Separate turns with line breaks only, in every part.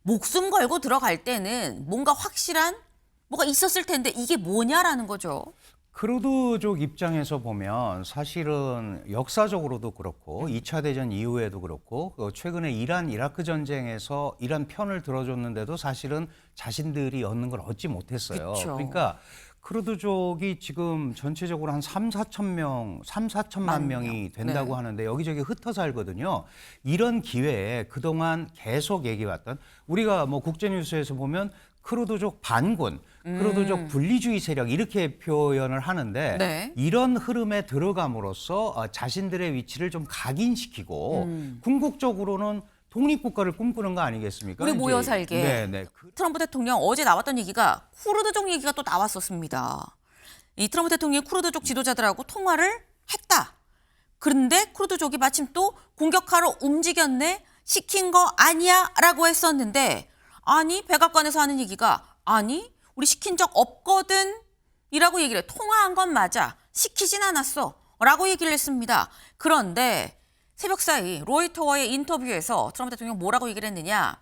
목숨 걸고 들어갈 때는 뭔가 확실한 뭐가 있었을 텐데 이게 뭐냐라는 거죠.
크루드족 입장에서 보면 사실은 역사적으로도 그렇고 2차 대전 이후에도 그렇고 최근에 이란 이라크 전쟁에서 이란 편을 들어줬는데도 사실은 자신들이 얻는 걸 얻지 못했어요.
그쵸.
그러니까 크루드족이 지금 전체적으로 한 4천만 명이 된다고
네.
하는데 여기저기 흩어 살거든요. 이런 기회에 그동안 계속 얘기해왔던 우리가 뭐 국제뉴스에서 보면 크루드족 반군, 크루드족 분리주의 세력 이렇게 표현을 하는데
네.
이런 흐름에 들어감으로써 자신들의 위치를 좀 각인시키고 궁극적으로는 독립국가를 꿈꾸는 거 아니겠습니까?
우리 모여
이제,
살게.
네네.
트럼프 대통령 어제 나왔던 얘기가 쿠르드족 얘기가 또 나왔었습니다. 이 트럼프 대통령이 쿠르드족 지도자들하고 통화를 했다. 그런데 쿠르드족이 마침 또 공격하러 움직였네. 시킨 거 아니야 라고 했었는데 아니 백악관에서 하는 얘기가 아니 우리 시킨 적 없거든 이라고 얘기를 해. 통화한 건 맞아. 시키진 않았어 라고 얘기를 했습니다. 그런데 새벽 사이 로이터와의 인터뷰에서 트럼프 대통령 뭐라고 얘기를 했느냐.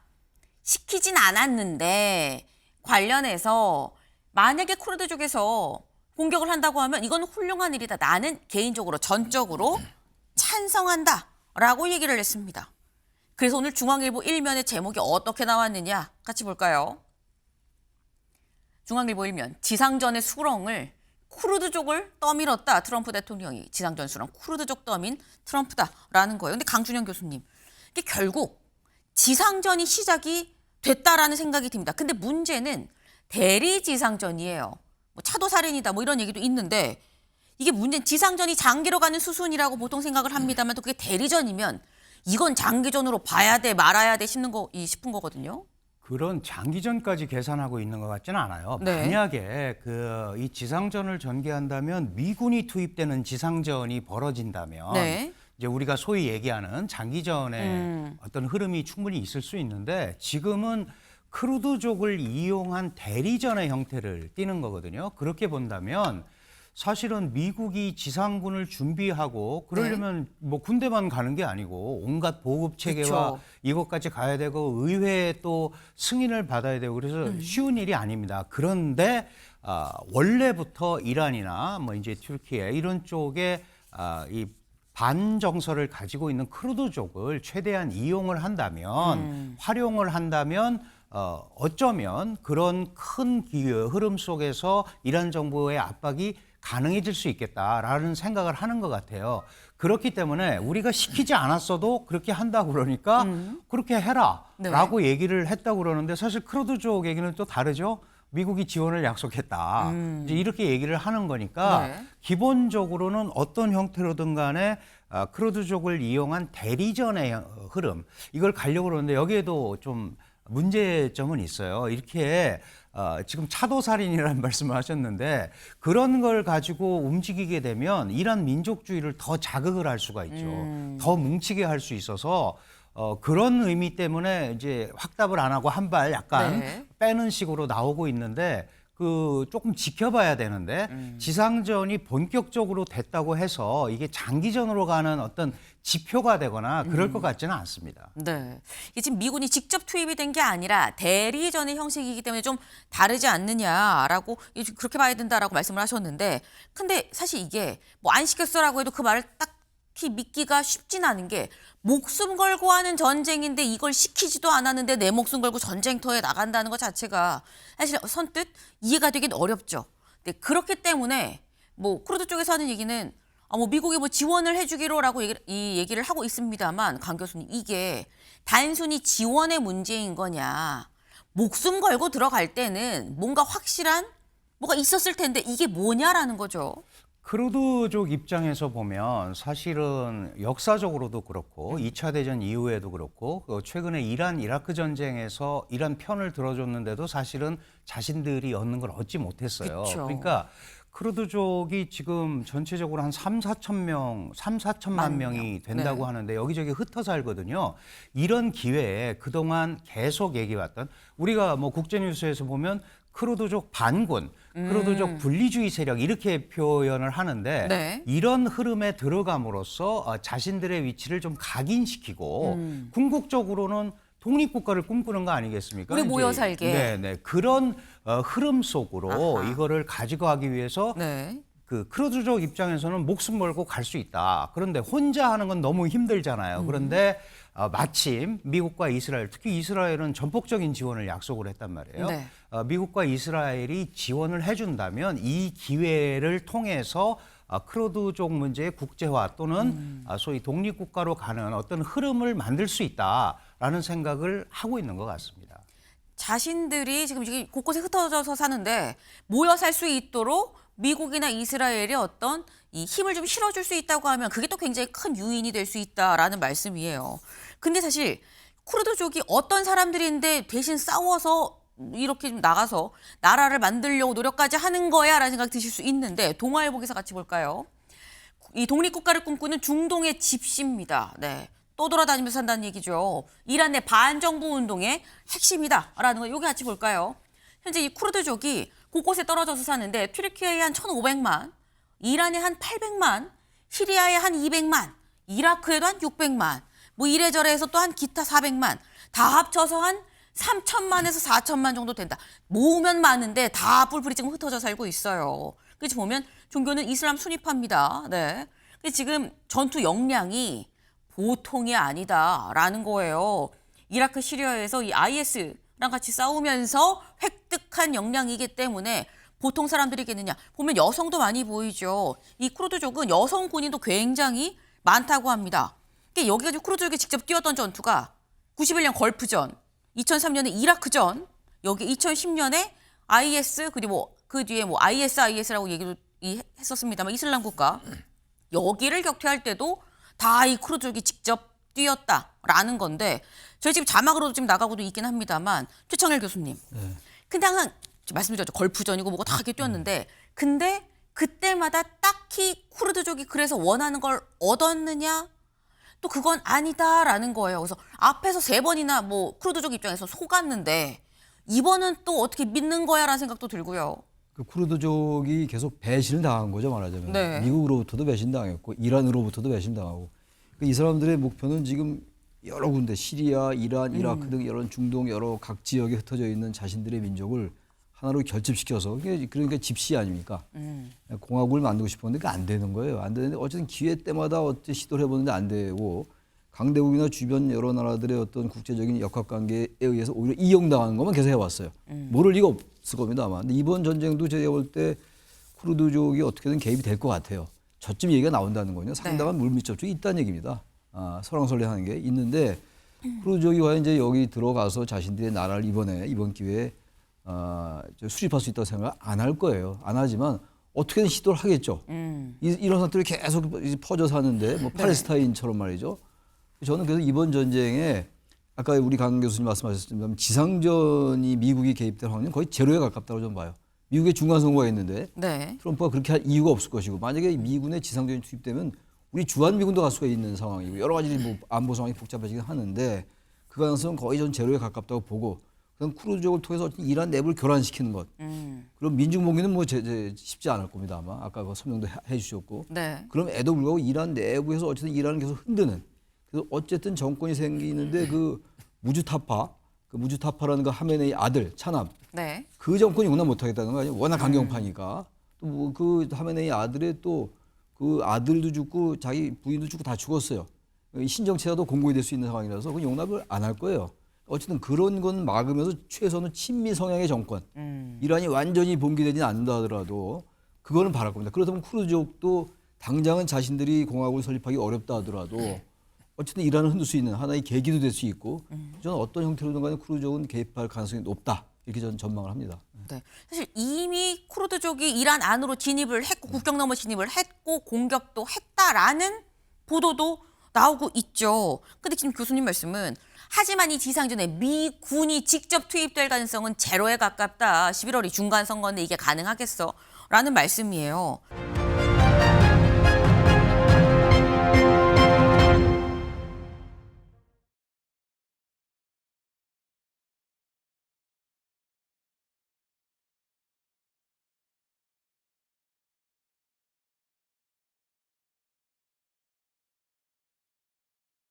시키진 않았는데 관련해서 만약에 쿠르드족에서 공격을 한다고 하면 이건 훌륭한 일이다. 나는 개인적으로 전적으로 찬성한다 라고 얘기를 했습니다. 그래서 오늘 중앙일보 1면의 제목이 어떻게 나왔느냐 같이 볼까요? 중앙일보 1면 지상전의 수렁을 쿠르드족을 떠밀었다. 트럼프 대통령이 지상전 수렁 쿠르드족 떠민 트럼프다라는 거예요. 근데 강준영 교수님 이게 결국 지상전이 시작이 됐다라는 생각이 듭니다. 근데 문제는 대리 지상전이에요. 뭐 차도살인이다 뭐 이런 얘기도 있는데 이게 문제는 지상전이 장기로 가는 수순이라고 보통 생각을 합니다만 또 그게 대리전이면 이건 장기전으로 봐야 돼 말아야 돼 싶은 거거든요.
그런 장기전까지 계산하고 있는 것 같지는 않아요.
네.
만약에 이 지상전을 전개한다면 미군이 투입되는 지상전이 벌어진다면
네.
이제 우리가 소위 얘기하는 장기전의 어떤 흐름이 충분히 있을 수 있는데 지금은 크루드족을 이용한 대리전의 형태를 띠는 거거든요. 그렇게 본다면 사실은 미국이 지상군을 준비하고 그러려면 뭐 군대만 가는 게 아니고 온갖 보급 체계와
그쵸.
이것까지 가야 되고 의회에 또 승인을 받아야 되고 그래서 쉬운 일이 아닙니다. 그런데 원래부터 이란이나 뭐 이제 튀르키예 이런 쪽에 이 반정서를 가지고 있는 크루드족을 최대한 이용을 한다면 활용을 한다면 어쩌면 그런 큰 흐름 속에서 이란 정부의 압박이 가능해질 수 있겠다라는 생각을 하는 것 같아요. 그렇기 때문에 우리가 시키지 않았어도 그렇게 한다고 그러니까 그렇게 해라라고 얘기를 했다고 그러는데 사실 크루드족 얘기는 또 다르죠. 미국이 지원을 약속했다. 이제 이렇게 얘기를 하는 거니까 기본적으로는 어떤 형태로든 간에 크루드족을 이용한 대리전의 흐름 이걸 가려고 그러는데 여기에도 좀 문제점은 있어요. 이렇게 지금 차도살인이라는 말씀을 하셨는데 그런 걸 가지고 움직이게 되면 이란 민족주의를 더 자극을 할 수가 있죠. 더 뭉치게 할 수 있어서 그런 의미 때문에 이제 확답을 안 하고 한 발 약간 빼는 식으로 나오고 있는데 조금 지켜봐야 되는데 지상전이 본격적으로 됐다고 해서 이게 장기전으로 가는 어떤 지표가 되거나 그럴 것 같지는 않습니다.
네. 이게 지금 미군이 직접 투입이 된 게 아니라 대리전의 형식이기 때문에 좀 다르지 않느냐라고 그렇게 봐야 된다라고 말씀을 하셨는데 근데 사실 이게 뭐 안 시켰어라고 해도 그 말을 딱히 믿기가 쉽진 않은 게 목숨 걸고 하는 전쟁인데 이걸 시키지도 않았는데 내 목숨 걸고 전쟁터에 나간다는 것 자체가 사실 선뜻 이해가 되긴 어렵죠. 근데 그렇기 때문에 뭐 쿠르드 쪽에서 하는 얘기는 뭐 미국이 뭐 지원을 해주기로라고 이 얘기를 하고 있습니다만 강 교수님 이게 단순히 지원의 문제인 거냐 목숨 걸고 들어갈 때는 뭔가 확실한 뭐가 있었을 텐데 이게 뭐냐라는 거죠.
크루드족 입장에서 보면 사실은 역사적으로도 그렇고 2차 대전 이후에도 그렇고 최근에 이란 이라크 전쟁에서 이란 편을 들어줬는데도 사실은 자신들이 얻는 걸 얻지 못했어요.
그쵸.
그러니까 크루드족이 지금 전체적으로 한 4천만 명이 된다고 하는데 여기저기 흩어 살거든요. 이런 기회에 그동안 계속 얘기해왔던 우리가 뭐 국제뉴스에서 보면 크루드족 반군, 크루드족 분리주의 세력 이렇게 표현을 하는데 이런 흐름에 들어감으로써 자신들의 위치를 좀 각인시키고 궁극적으로는 독립국가를 꿈꾸는 거 아니겠습니까?
우리 모여
이제,
살게.
네. 그런 흐름 속으로 이거를 가지고 가기 위해서
네.
그 크루드족 입장에서는 목숨 걸고 갈 수 있다. 그런데 혼자 하는 건 너무 힘들잖아요. 그런데 마침 미국과 이스라엘, 특히 이스라엘은 전폭적인 지원을 약속을 했단 말이에요.
네.
미국과 이스라엘이 지원을 해준다면 이 기회를 통해서 크루드족 문제의 국제화 또는 소위 독립국가로 가는 어떤 흐름을 만들 수 있다라는 생각을 하고 있는 것 같습니다.
자신들이 지금 곳곳에 흩어져서 사는데 모여 살 수 있도록 미국이나 이스라엘이 어떤 이 힘을 좀 실어줄 수 있다고 하면 그게 또 굉장히 큰 유인이 될 수 있다라는 말씀이에요. 근데 사실 쿠르드족이 어떤 사람들인데 대신 싸워서 이렇게 좀 나가서 나라를 만들려고 노력까지 하는 거야라는 생각 드실 수 있는데 동아일보 기사 같이 볼까요? 이 독립국가를 꿈꾸는 중동의 집시입니다. 네. 떠돌아다니면서 산다는 얘기죠. 이란 내 반정부 운동의 핵심이다라는 거 여기 같이 볼까요? 현재 이 쿠르드족이 곳곳에 떨어져서 사는데 튀르키예에 한 1,500만, 이란에 한 800만, 시리아에 한 200만, 이라크에도 한 600만, 뭐 이래저래 해서 또 한 기타 400만, 다 합쳐서 한 3천만에서 4천만 정도 된다. 모으면 많은데 다 뿔뿔이 지금 흩어져 살고 있어요. 그래서 보면 종교는 이슬람 순위파입니다. 네. 근데 지금 전투 역량이 보통이 아니다라는 거예요. 이라크 시리아에서 이 IS랑 같이 싸우면서 획득한 역량이기 때문에 보통 사람들이겠느냐. 보면 여성도 많이 보이죠. 이 쿠르드족은 여성 군인도 굉장히 많다고 합니다. 여기가 쿠르드족이 직접 뛰었던 전투가 91년 걸프전, 2003년에 이라크전, 여기 2010년에 IS 그리고 그 뒤에 뭐 IS라고 얘기도 했었습니다만 이슬람 국가 여기를 격퇴할 때도 다 이 쿠르드족이 직접 뛰었다라는 건데 저희 지금 자막으로도 지금 나가고도 있긴 합니다만 최창렬 교수님.
네.
근데 항상 말씀드렸죠. 걸프전이고 뭐고 다 이렇게 뛰었는데 근데 그때마다 딱히 쿠르드족이 그래서 원하는 걸 얻었느냐? 또 그건 아니다라는 거예요. 그래서 앞에서 3번이나 뭐 쿠르드족 입장에서 속았는데 이번은 또 어떻게 믿는 거야라는 생각도 들고요.
그 쿠르드족이 계속 배신을 당한 거죠, 말하자면.
네.
미국으로부터도 배신당했고 이란으로부터도 배신당하고. 이 사람들의 목표는 지금 여러 군데 시리아, 이란, 이라크 등 여러 중동 여러 각 지역에 흩어져 있는 자신들의 민족을 하나로 결집시켜서 그러니까 집시 아닙니까? 공화국을 만들고 싶었는데 그게 안 되는 거예요. 안 되는데 어쨌든 기회 때마다 어째 시도를 해보는데 안 되고 강대국이나 주변 여러 나라들의 어떤 국제적인 역학관계에 의해서 오히려 이용당하는 것만 계속 해왔어요. 모를 리가 없을 겁니다 아마. 근데 이번 전쟁도 제가 볼 때 쿠르드족이 어떻게든 개입이 될 것 같아요. 저쯤 얘기가 나온다는 거는요. 상당한 물밑접촉이 있다는 얘기입니다. 설왕설래하는 게 있는데 쿠르드족이 과연 이제 여기 들어가서 자신들의 나라를 이번 기회에 수립할 수 있다고 생각 안 할 거예요. 안 하지만 어떻게든 시도를 하겠죠. 이런 사람들이 계속 퍼져 사는데 뭐 팔레스타인처럼 말이죠. 저는 그래서 이번 전쟁에 아까 우리 강 교수님 말씀하셨지만 지상전이 미국이 개입될 확률은 거의 제로에 가깝다고 좀 봐요. 미국의 중간 선거가 있는데
네.
트럼프가 그렇게 할 이유가 없을 것이고 만약에 미군의 지상전이 투입되면 우리 주한미군도 갈 수가 있는 상황이고 여러 가지 뭐 안보 상황이 복잡해지긴 하는데 그 가능성은 거의 전 제로에 가깝다고 보고 그럼 쿠르드족을 통해서 이란 내부를 교란시키는 것. 그럼 민중봉기는 뭐 쉽지 않을 겁니다 아마. 아까 그 설명도 해주셨고.
네.
그럼 애도 불구하고 이란 내부에서 어쨌든 이란을 계속 흔드는. 그래서 어쨌든 정권이 생기는데 그 무주타파라는 그 하메네이 아들 차남.
네.
그 정권이 용납 못하겠다는 거 아니에요. 워낙 강경파니까. 또 뭐 그 하메네이 아들의 또 그 아들도 죽고 자기 부인도 죽고 다 죽었어요. 신정체가도 공고히 될 수 있는 상황이라서 그 용납을 안 할 거예요. 어쨌든 그런 건 막으면서 최소한 친미 성향의 정권. 이란이 완전히 봉기되지는 않는다 하더라도 그거는 바랄 겁니다. 그렇다면 쿠르드족도 당장은 자신들이 공화국을 설립하기 어렵다 하더라도 어쨌든 이란을 흔들 수 있는 하나의 계기도 될 수 있고 저는 어떤 형태로든 간에 쿠르드족은 개입할 가능성이 높다. 이렇게 저는 전망을 합니다.
네. 사실 이미 쿠르드족이 이란 안으로 진입을 했고 국경 넘어 진입을 했고 공격도 했다라는 보도도 나오고 있죠. 근데 지금 교수님 말씀은 하지만 이 지상전에 미군이 직접 투입될 가능성은 제로에 가깝다. 11월이 중간 선거인데 이게 가능하겠어? 라는 말씀이에요.